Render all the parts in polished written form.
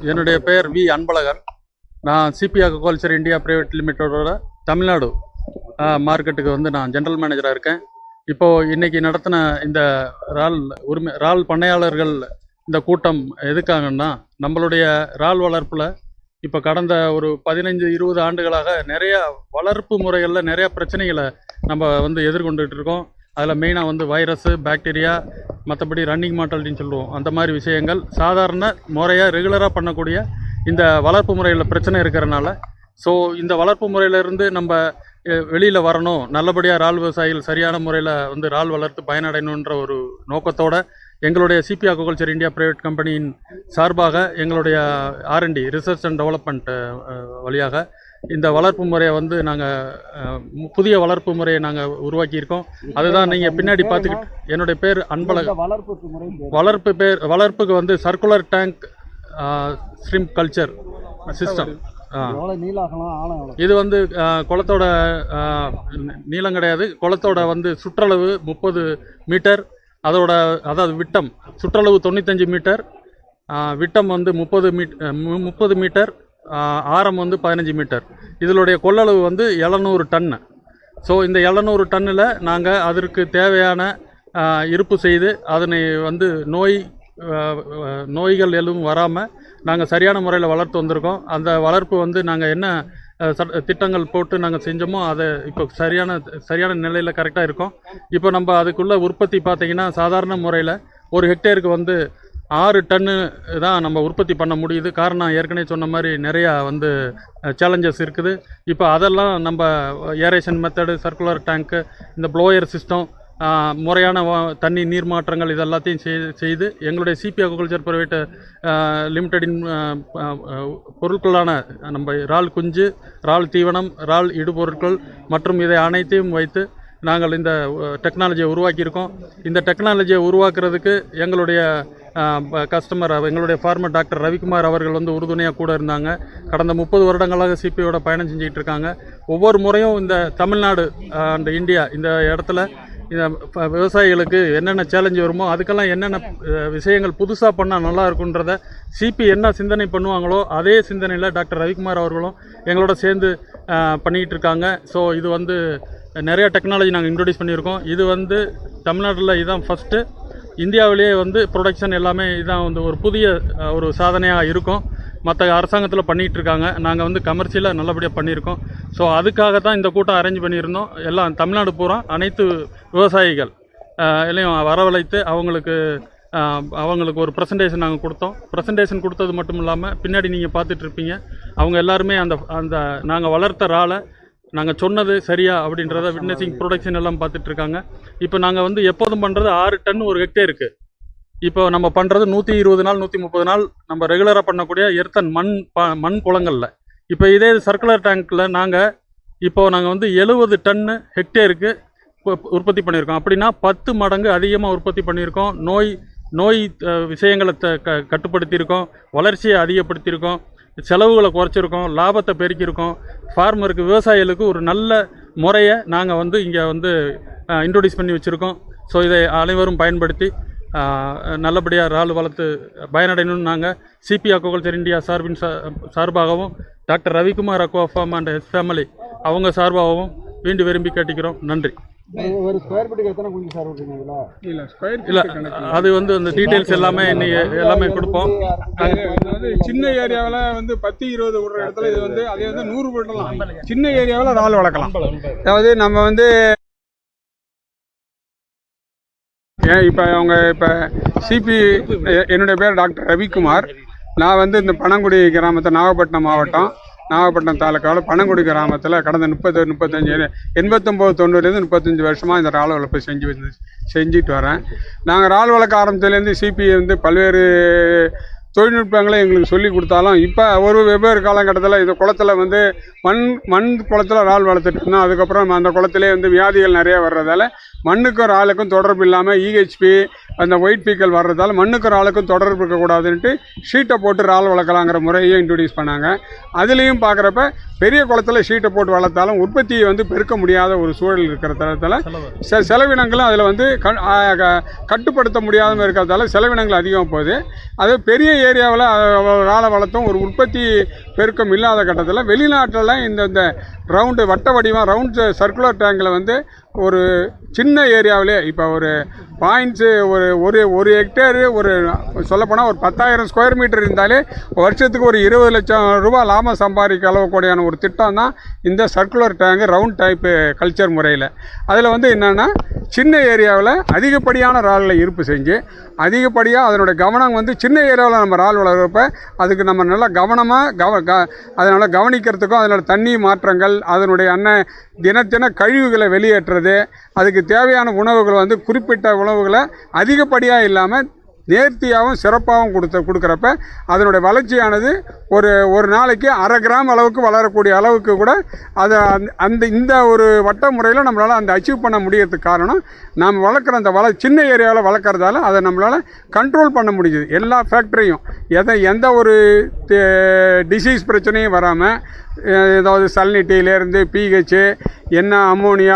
என்னுடைய பெயர் வி அன்பழகன். நான் சிபி அக்வாகல்ச்சர் இந்தியா பிரைவேட் லிமிட்டடோட தமிழ்நாடு மார்க்கெட்டுக்கு வந்து நான் ஜென்ரல் மேனேஜராக இருக்கேன். இப்போது இன்றைக்கி நடத்தின இந்த இறால் பண்ணையாளர்கள் இந்த கூட்டம் எதுக்காங்கன்னா, நம்மளுடைய இறால் வளர்ப்பில் இப்போ கடந்த ஒரு 15-20 ஆண்டுகளாக நிறைய வளர்ப்பு முறைகளில் நிறையா பிரச்சனைகளை நம்ம வந்து எதிர்கொண்டுகிட்டு இருக்கோம். அதில் மெயினாக வந்து வைரஸு, பாக்டீரியா, மற்றபடி ரன்னிங் மார்ட்டாலிட்டின்னு சொல்லுவோம். அந்த மாதிரி விஷயங்கள் சாதாரண முறையாக ரெகுலராக பண்ணக்கூடிய இந்த வளர்ப்பு முறையில் பிரச்சனை இருக்கிறனால, ஸோ இந்த வளர்ப்பு முறையிலேருந்து நம்ம வெளியில் வரணும், நல்லபடியாக இறால் விவசாயிகள் சரியான முறையில் வந்து இறால் வளர்த்து பயனடையணுன்ற ஒரு நோக்கத்தோடு எங்களுடைய சிபி அக்வாகல்ச்சர் இந்தியா பிரைவேட் கம்பெனியின் சார்பாக எங்களுடைய R&D ரிசர்ச் அண்ட் டெவலப்மெண்ட் வழியாக இந்த வளர்ப்பு முறையை வந்து நாங்கள் புதிய வளர்ப்பு முறையை நாங்கள் உருவாக்கியிருக்கோம். அதுதான் நீங்கள் பின்னாடி பார்த்துக்கிட்டு. என்னுடைய பேர் அன்பழகன். வளர்ப்புக்கு வந்து circular tank shrimp culture system. இது வந்து குளத்தோட நீளம் கிடையாது, குளத்தோட வந்து சுற்றளவு 30 மீட்டர், அதாவது விட்டம் சுற்றளவு 95 மீட்டர், விட்டம் வந்து 30 மீட்டர், ஆரம் வந்து 15 மீட்டர். இதனுடைய கொள்ளளவு வந்து 700 டன்னு. ஸோ இந்த 700 டன்னில் நாங்கள் அதற்கு தேவையான இருப்பு செய்து அதனை வந்து நோய்கள் எதுவும் வராமல் நாங்கள் சரியான முறையில் வளர்த்து வந்திருக்கோம். அந்த வளர்ப்பு வந்து நாங்கள் என்ன திட்டங்கள் போட்டு நாங்கள் செஞ்சோமோ அதை இப்போ சரியான நிலையில் கரெக்டாக இருக்கோம். இப்போ நம்ம அதுக்குள்ளே உற்பத்தி பார்த்திங்கன்னா, சாதாரண முறையில் ஒரு ஹெக்டேருக்கு வந்து 6 டன்னு தான் நம்ம உற்பத்தி பண்ண முடியுது. காரணம் ஏற்கனவே சொன்ன மாதிரி நிறையா வந்து சேலஞ்சஸ் இருக்குது. இப்போ அதெல்லாம் நம்ம ஏரேஷன் மெத்தடு, சர்க்குலர் டேங்க்கு, இந்த ப்ளோயர் சிஸ்டம், முறையான தண்ணி நீர் மாற்றங்கள் இதெல்லாத்தையும் செய்து எங்களுடைய சிபி அக்வாகல்ச்சர் பிரைவேட் லிமிட்டடின் பொருட்களான நம்ம இறால் குஞ்சு, இறால் தீவனம், இறால் இடுபொருட்கள் மற்றும் இதை அனைத்தையும் வைத்து நாங்கள் இந்த டெக்னாலஜியை உருவாக்கியிருக்கோம். இந்த டெக்னாலஜியை உருவாக்குறதுக்கு எங்களுடைய கஸ்டமர், எங்களுடைய ஃபார்மர் டாக்டர் ரவிக்குமார் அவர்கள் வந்து உறுதுணையாக கூட இருந்தாங்க. கடந்த 30 வருடங்களாக சிபியோட பயணம் செஞ்சுக்கிட்டு இருக்காங்க. ஒவ்வொரு முறையும் இந்த தமிழ்நாடு அண்ட் இந்தியா இந்த இடத்துல இந்த விவசாயிகளுக்கு என்னென்ன சேலஞ்சு வருமோ அதுக்கெல்லாம் என்னென்ன விஷயங்கள் புதுசாக பண்ணால் நல்லா இருக்குன்றத சிபி என்ன சிந்தனை பண்ணுவாங்களோ அதே சிந்தனையில் டாக்டர் ரவிக்குமார் அவர்களும் எங்களோட சேர்ந்து பண்ணிக்கிட்டு இருக்காங்க. ஸோ இது வந்து நிறைய டெக்னாலஜி நாங்கள் இன்ட்ரடியூஸ் பண்ணியிருக்கோம். இது வந்து தமிழ்நாட்டில் இதுதான் ஃபஸ்ட்டு. இந்தியாவிலேயே வந்து ப்ரொடக்ஷன் எல்லாமே இதுதான் வந்து ஒரு புதிய ஒரு சாதனையாக இருக்கும். மற்ற அரசாங்கத்தில் பண்ணிகிட்டு இருக்காங்க. நாங்கள் வந்து கமர்ஷியலாக நல்லபடியாக பண்ணியிருக்கோம். ஸோ அதுக்காக தான் இந்த கூட்டம் அரேஞ்ச் பண்ணியிருந்தோம். எல்லாம் தமிழ்நாடு பூரா அனைத்து விவசாயிகள் எல்லாம் வரவழைத்து அவங்களுக்கு ஒரு ப்ரெசன்டேஷன் நாங்கள் கொடுத்தோம். ப்ரெசன்டேஷன் கொடுத்தது மட்டும் இல்லாமல் பின்னாடி நீங்கள் பார்த்துட்ருப்பீங்க, அவங்க எல்லாருமே அந்த நாங்கள் வளர்த்த இறாலை நாங்கள் சொன்னது சரியா அப்படின்றத விட்னஸிங் ப்ரொடக்ஷன் எல்லாம் பார்த்துட்ருக்காங்க. இப்போ நாங்கள் வந்து எப்போதும் பண்ணுறது 6 டன் ஒரு ஹெக்டேருக்கு. இப்போ நம்ம பண்ணுறது 120 நாள் 130 நாள் நம்ம ரெகுலராக பண்ணக்கூடிய எர்த்தன் மண் குளங்களில். இப்போ இதே சர்க்குலர் டேங்க்கில் நாங்கள் வந்து 70 டன்னு ஹெக்டேருக்கு உற்பத்தி பண்ணியிருக்கோம். அப்படின்னா 10 மடங்கு அதிகமாக உற்பத்தி பண்ணியிருக்கோம். நோய் விஷயங்களை கட்டுப்படுத்தியிருக்கோம், வளர்ச்சியை அதிகப்படுத்தியிருக்கோம், செலவுகளை குறைச்சிருக்கோம், லாபத்தை பெருக்கியிருக்கோம். ஃபார்மருக்கு, விவசாயிகளுக்கு ஒரு நல்ல முறையை நாங்கள் வந்து இங்கே வந்து இன்ட்ரொடியூஸ் பண்ணி வச்சுருக்கோம். ஸோ இதை அனைவரும் பயன்படுத்தி நல்லபடியாக இறால் வளர்த்து பயனடையணும்னு நாங்கள் சிபி அக்வாகல்ச்சர் இந்தியா சார்பாகவும் doctor Ravikumar aqua farm and his family அவங்க சார்பாகவும் விரும்பி கேட்டுக்கிறோம். நன்றி. இல்லை, அது வந்து அந்த டீட்டெயில்ஸ் எல்லாமே கொடுப்போம். சின்ன ஏரியாவில் வந்து 10-20 விடுற இடத்துல இது வந்து அதே வந்து 100 விடலாம். சின்ன ஏரியாவில் இறால் வளர்க்கலாம். அதாவது நம்ம வந்து இப்போ சிபி, என்னுடைய பேர் டாக்டர் ரவிக்குமார். நான் வந்து இந்த பனங்குடி கிராமத்தை, நாகப்பட்டினம் மாவட்டம், நாகப்பட்டினம் தாலுக்காவில் பனங்குடி கிராமத்தில் கடந்த 89 90 35 வருஷமாக இந்த இறால் வளர்ப்பு செஞ்சுட்டு வரேன். நாங்கள் இறால் வளர்க்க ஆரம்பித்ததுலேருந்து சிபி வந்து பல்வேறு தொழில்நுட்பங்களை எங்களுக்கு சொல்லி கொடுத்தாலும், இப்போ ஒரு வெவ்வேறு காலகட்டத்தில் இந்த குளத்தில் வந்து மண் குளத்தில் இறால் வளர்த்துட்டு இருந்தோம். அதுக்கப்புறம் அந்த குளத்திலே வந்து வியாதிகள் நிறையா வர்றதால மண்ணுக்கும் இறாலுக்கும் தொடர்பு இல்லாமல் இஹெச்பி அந்த ஒயிட் பீக்கல் வர்றதால மண்ணுக்கும் இறாலுக்கும் தொடர்பு இருக்கக்கூடாதுன்ட்டு ஷீட்டை போட்டு இறால் வளர்க்கலாங்கிற முறையை இன்ட்ரடியூஸ் பண்ணாங்க. அதுலேயும் பார்க்குறப்ப பெரிய குளத்தில் ஷீட்டை போட்டு வளர்த்தாலும் உற்பத்தியை வந்து பெருக்க முடியாத ஒரு சூழல் இருக்கிற தரத்தில் செலவினங்களும் அதில் வந்து கட்டுப்படுத்த முடியாமல் இருக்கிறதால செலவினங்கள் அதிகமாக போகுது. அது பெரிய ஏரியாவில் இறாலை வளர்த்தும் ஒரு உற்பத்தி பெருக்கம் இல்லாத கட்டத்தில் வெளிநாட்டில் இந்த ரவுண்டு வட்ட வடிவம் ரவுண்ட் சர்க்குலர் டேங்கில் வந்து ஒரு சின்ன ஏரியாவிலே இப்போ ஒரு பாயிண்ட்ஸு ஒரு ஹெக்டேரு ஒரு சொல்லப்போனால் ஒரு 10,000 ஸ்கொயர் மீட்டர் இருந்தாலே வருஷத்துக்கு ஒரு 20 லட்சம் ரூபா லாபம் சம்பாதிக்க அளவுக்கூடியான ஒரு திட்டம் தான் இந்த circular tank round type culture முறையில். அதில் வந்து என்னென்னா சின்ன ஏரியாவில் அதிகப்படியான இறாலில் இருப்பு செஞ்சு அதிகப்படியாக அதனுடைய கவனம் வந்து சின்ன ஏரியாவில் நம்ம இறால் வளர்கிறப்ப அதுக்கு நம்ம நல்லா கவனமாக அதனால் கவனிக்கிறதுக்கும் அதனோட தண்ணி மாற்றங்கள் அதனுடைய தின கழிவுகளை வெளியேற்றுறது அதுக்கு தேவையான உணவுகள் வந்து குறிப்பிட்ட உணவுகளை அதிகப்படியாக இல்லாமல் நேர்த்தியாகவும் சிறப்பாகவும் கொடுக்குறப்ப அதனுடைய வளர்ச்சியானது ஒரு நாளைக்கு 1/2 கிராம் அளவுக்கு வளரக்கூடிய அளவுக்கு கூட அதை இந்த ஒரு வட்ட முறையில் நம்மளால் அந்த அச்சீவ் பண்ண முடியறதுக்கு காரணம் நாம் வளர்க்குற அந்த சின்ன ஏரியாவில் வளர்க்குறதால அதை நம்மளால் கண்ட்ரோல் பண்ண முடியுது. எல்லா ஃபேக்டரியும் எந்த ஒரு டிசீஸ் பிரச்சனையும் வராமல் ஏதாவது சல்னிட்டியிலேருந்து பிஹெச்சு என்ன அம்மோனியா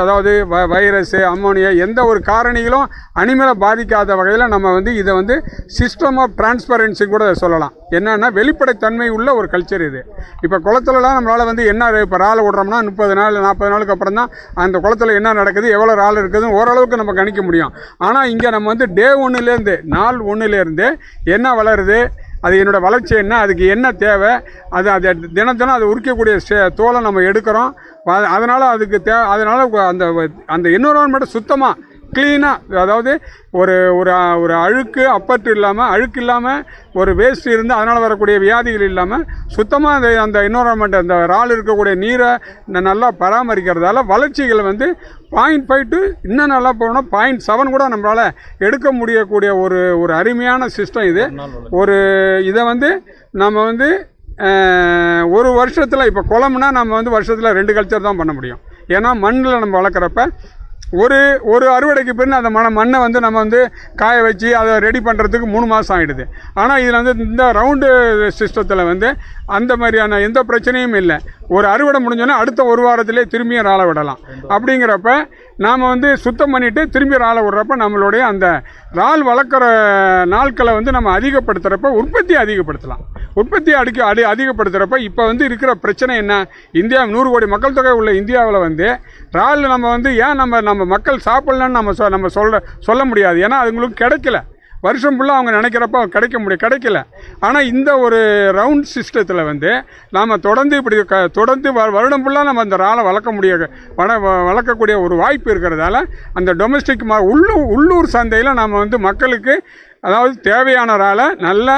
அதாவது வைரஸு அம்மோனியா எந்த ஒரு காரணிகளும் அனிமலை பாதிக்காத வகையில் நம்ம வந்து இதை வந்து சிஸ்டம் ஆஃப் டிரான்ஸ்பரன்சி கூட சொல்லலாம். என்னென்னா வெளிப்படைத்தன்மை உள்ள ஒரு கல்ச்சர் இது. இப்போ குளத்துலலாம் நம்மளால் வந்து என்ன இப்போ இறால் விடுறோம்னா 30 நாள் 40 நாளுக்கு அப்புறம் தான் அந்த குளத்தில் என்ன நடக்குது எவ்வளோ இறால் இருக்குதுன்னு ஓரளவுக்கு நம்ம கணிக்க முடியும். ஆனால் இங்கே நம்ம வந்து டே 1லேருந்து நாள் 1லேருந்து என்ன வளருது அது என்னோடய வளர்ச்சி என்ன அதுக்கு என்ன தேவை அதை தினம் அதை உரிக்கக்கூடிய தோலை நம்ம எடுக்கிறோம். அதனால் அதுக்கு அதனால் அந்த என்விரான்மெண்ட்டை சுத்தமாக க்ளீனாக அதாவது ஒரு அழுக்கு இல்லாமல் ஒரு வேஸ்ட் இருந்து அதனால் வரக்கூடிய வியாதிகள் இல்லாமல் சுத்தமாக அந்த என்விரான்மெண்ட் அந்த இறால் இருக்கக்கூடிய நீரை நல்லா பராமரிக்கிறதால வளர்ச்சிகள் வந்து 0.5 to இன்னும் நல்லா போனால் 0.7 கூட நம்மளால் எடுக்க முடியக்கூடிய ஒரு அருமையான சிஸ்டம் இது. இதை வந்து நம்ம வந்து ஒரு வருஷத்தில் இப்போ குளம்னா நம்ம வந்து வருஷத்தில் 2 கல்ச்சர் தான் பண்ண முடியும். ஏன்னா மண்ணில் நம்ம வளர்க்குறப்ப ஒரு அறுவடைக்கு பிறகு அந்த மண்ணை வந்து நம்ம வந்து காய வச்சு அதை ரெடி பண்ணுறதுக்கு 3 மாதம் ஆகிடுது. ஆனால் இதில் வந்து இந்த ரவுண்டு சிஸ்டத்தில் வந்து அந்த மாதிரியான எந்த பிரச்சனையும் இல்லை. ஒரு அறுவடை முடிஞ்சோன்னா அடுத்த ஒரு வாரத்திலே திரும்பியும் இறாலை விடலாம். அப்படிங்கிறப்ப நாம் வந்து சுத்தம் பண்ணிவிட்டு திரும்பி இறாலை விடுறப்ப நம்மளுடைய அந்த இறால் வளர்க்குற நாட்களை வந்து நம்ம அதிகப்படுத்துகிறப்ப உற்பத்தியை அதிகப்படுத்தலாம். உற்பத்தியை அதிகப்படுத்துகிறப்ப இப்போ வந்து இருக்கிற பிரச்சனை என்ன, இந்தியா 100 கோடி மக்கள் தொகை உள்ள இந்தியாவில் வந்து இறால் நம்ம வந்து ஏன் நம்ம மக்கள் சாப்பிட்லன்னு நம்ம சொல்ல முடியாது. ஏன்னா அதுங்களுக்கு கிடைக்கல. வருஷம் ஃபுல்லாக அவங்க நினைக்கிறப்ப கிடைக்கல. ஆனால் இந்த ஒரு ரவுண்ட் சிஸ்டத்தில் வந்து நாம் தொடர்ந்து வருடம் ஃபுல்லாக நம்ம அந்த இறாலை வளர்க்கக்கூடிய ஒரு வாய்ப்பு இருக்கிறதால அந்த டொமஸ்டிக் உள்ளூர் சந்தையில் நாம் வந்து மக்களுக்கு அதாவது தேவையான இறாலை நல்ல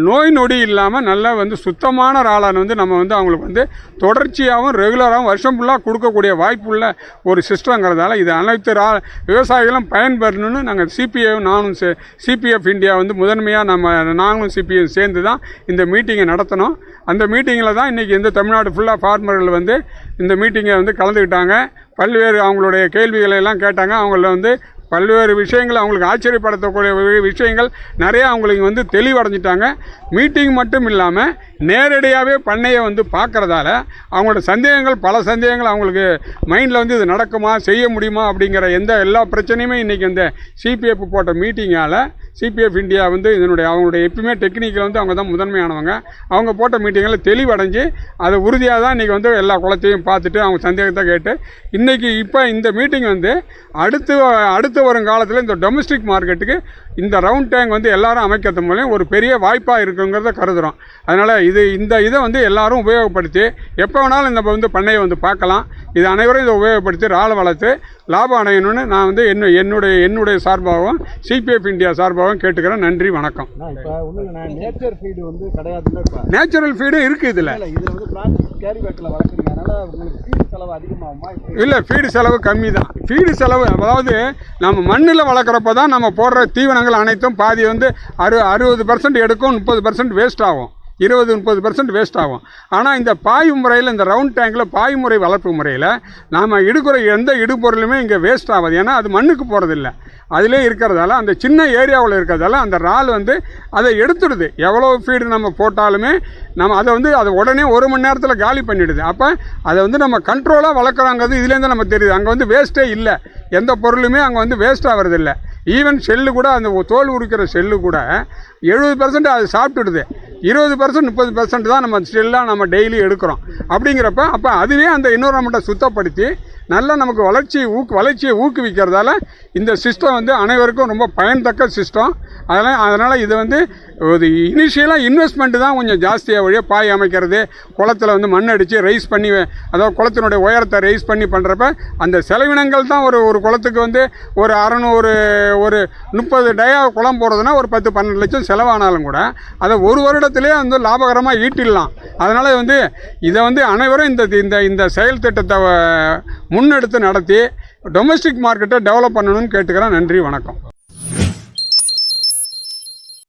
நோய் நொடி இல்லாமல் நல்லா வந்து சுத்தமான இறாலான வந்து நம்ம வந்து அவங்களுக்கு வந்து தொடர்ச்சியாகவும் ரெகுலராகவும் வருஷம் ஃபுல்லாக கொடுக்கக்கூடிய வாய்ப்புள்ள ஒரு சிஸ்டங்கிறதால இது அனைத்து விவசாயிகளும் பயன்பெறணும்னு நாங்கள் சிபிஎஃப் இந்தியா வந்து முதன்மையாக நாங்களும் சிபிஎஃப் சேர்ந்து தான் இந்த மீட்டிங்கை நடத்தினோம். அந்த மீட்டிங்கில் தான் இன்றைக்கி இந்த தமிழ்நாடு ஃபுல்லாக ஃபார்மர்கள் வந்து இந்த மீட்டிங்கை வந்து கலந்துக்கிட்டாங்க. பல்வேறு அவங்களுடைய கேள்விகளை எல்லாம் கேட்டாங்க. அவங்கள வந்து பல்வேறு விஷயங்கள் அவங்களுக்கு ஆச்சரியப்படுத்தக்கூடிய விஷயங்கள் நிறையா அவங்களுக்கு வந்து தெளிவடைஞ்சிட்டாங்க. மீட்டிங் மட்டும் இல்லாமல் நேரடியாகவே பண்ணையை வந்து பார்க்குறதால அவங்களோட பல சந்தேகங்கள் அவங்களுக்கு மைண்டில் வந்து இது நடக்குமா செய்ய முடியுமா அப்படிங்கிற எல்லா பிரச்சனையுமே இன்றைக்கி இந்த சிபிஎஃப் போட்ட மீட்டிங்கால் சிபிஎஃப் இந்தியா வந்து அவங்களுடைய எப்பவுமே டெக்னிக்கில் வந்து அவங்க தான் முதன்மையானவங்க. அவங்க போட்ட மீட்டிங்கில் தெளிவடைஞ்சு அதை உறுதியாக தான் இன்றைக்கி வந்து எல்லா குளத்தையும் பார்த்துட்டு அவங்க சந்தேகத்தை கேட்டு இன்றைக்கி இப்போ இந்த மீட்டிங் வந்து அடுத்து வரும் காலத்தில் இந்த டொமஸ்டிக் மார்க்கெட்டுக்கு இந்த ரவுண்ட் டேங்க் வந்து எல்லாரும் அமைக்கிறது மூலம் ஒரு பெரிய வாய்ப்பாக இருக்குங்கிறத கருதுகிறோம். அதனால் இதை வந்து எல்லாரும் உபயோகப்படுத்தி எப்போ வேணாலும் இந்த வந்து பண்ணையை வந்து பார்க்கலாம். இது அனைவரும் இதை உபயோகப்படுத்தி இறாலை வளர்த்து லாபம் அடையணும்னு நான் வந்து என்னுடைய சார்பாகவும் சிபிஎஃப் இந்தியா சார்பாகவும் கேட்டுக்கிறேன். நன்றி, வணக்கம். நேச்சுரல் ஃபீடு இருக்குது இதில். இல்லை, ஃபீடு செலவு கம்மி தான். ஃபீடு செலவு அதாவது நம்ம மண்ணில் வளர்க்குறப்ப தான் நம்ம போடுற தீவனங்கள் அனைத்தும் பாதி வந்து 60% எடுக்கும், 30% வேஸ்ட் ஆகும். 20-30% வேஸ்ட் ஆகும். ஆனால் இந்த பாய் முறையில், இந்த ரவுண்ட் டேங்கில் பாய் முறை வளர்ப்பு முறையில் நாம் எடுக்கிற எந்த இடுபொருளுமே இங்கே வேஸ்ட் ஆகாது. ஏன்னா அது மண்ணுக்கு போகிறதில்ல, அதிலே இருக்கிறதால, அந்த சின்ன ஏரியாவில் இருக்கிறதால அந்த இறால் வந்து அதை எடுத்துடுது. எவ்வளோ ஃபீடு நம்ம போட்டாலுமே நம்ம அதை உடனே 1 மணி நேரத்தில் காலி பண்ணிடுது. அப்போ அதை வந்து நம்ம கண்ட்ரோலாக வளர்க்குறாங்கிறது இதுலேருந்து நம்ம தெரியுது. அங்கே வந்து வேஸ்ட்டே இல்லை, எந்த பொருளுமே அங்கே வந்து வேஸ்ட் ஆகிறதில்ல. ஈவன் செல்லு கூட, அந்த தோல் உரிக்கிற செல்லு கூட 70% அது சாப்பிட்டுடுது. 20% 30% தான் நம்ம செல்லாக நம்ம டெய்லி எடுக்கிறோம். அப்படிங்கிறப்ப அப்போ அதுவே அந்த என்விரான்மெண்ட்டை சுத்தப்படுத்தி நல்லா நமக்கு வளர்ச்சியை ஊக்குவிக்கிறதால இந்த சிஸ்டம் வந்து அனைவருக்கும் ரொம்ப பயன்தக்க சிஸ்டம். அதனால் இது வந்து ஒரு இனிஷியலாக இன்வெஸ்ட்மெண்ட்டு தான் கொஞ்சம் ஜாஸ்தியாக வழியாக பாய் அமைக்கிறது, குளத்தில் வந்து மண் அடித்து ரைஸ் பண்ணி, அதாவது குளத்தினுடைய உயரத்தை ரைஸ் பண்ணி பண்ணுறப்ப அந்த செலவினங்கள் தான் ஒரு குளத்துக்கு வந்து ஒரு 600 ஒரு 30 டயா குளம் போடுறதுனா ஒரு 10-12 லட்சம் செலவானாலும் கூட அதை ஒரு வருடத்திலே வந்து லாபகரமாக ஈட்டிடலாம். அதனால் வந்து இதை வந்து அனைவரும் இந்த செயல் திட்டத்தை முன்னெடுத்து நடத்தி டொமஸ்டிக் மார்க்கெட்டை டெவலப் பண்ணணும்னு கேட்டுக்கிறேன். நன்றி, வணக்கம்.